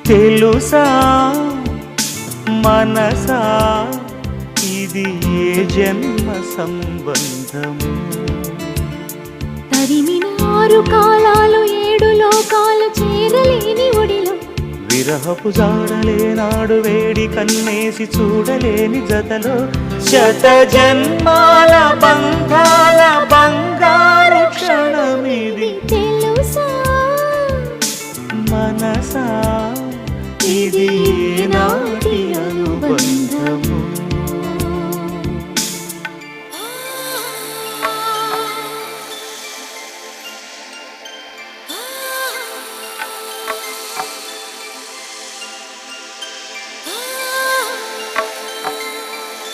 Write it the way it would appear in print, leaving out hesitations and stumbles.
తెలుసా మనసా ఇది ఏ జన్మ సంబంధము తరిమిన 6 కాలాలు 7 లోకాలు చేరలేని ఒడిలో విరహపు జాడలేనాడు వేడి కన్నేసి చూడలేని జతలో శత జన్మాల బంధాల బంగారు క్షణమిది తెలుసా మనసా ఇది